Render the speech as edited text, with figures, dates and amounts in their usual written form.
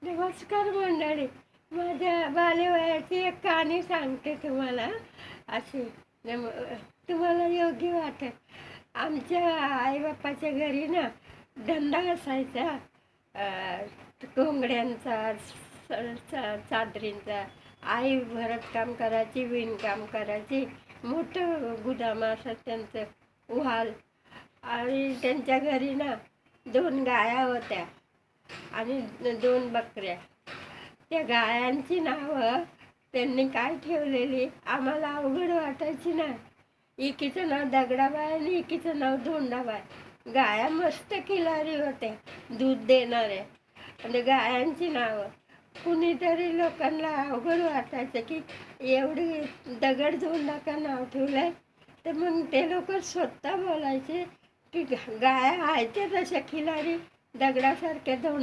नमस्कार मंडळी. माझ्या बालवयाची एक कहाणी सांगते तुम्हाला. अशी तुम्हाला योग्य वाटेल. आमच्या आईबापाच्या घरी ना धंदा असायचा, घोंगड्यांचा, चादरींचा. आई भरतकाम करायची, विणकाम करायची. मोठं गुदाम असं त्यांचं, उहाल. आणि त्यांच्या घरी ना 2 गाया होत्या आणि 2 बकऱ्या. त्या गायांची नावं त्यांनी काय ठेवलेली आम्हाला अवघड वाटायची नाही. एकीचं नाव दगडाबाई आणि एकीचं नाव धोंडाबाई. गाया मस्त खिलारी होत्या, दूध देणाऱ्या. आणि गायांची नावं कुणीतरी लोकांना अवघड वाटायचं की एवढी दगड धोंडा का नाव ठेवलंय. तर मग ते लोक स्वतः बोलायचे की गाया आहेत तशा खिलारी, दगडासारख्या धोंड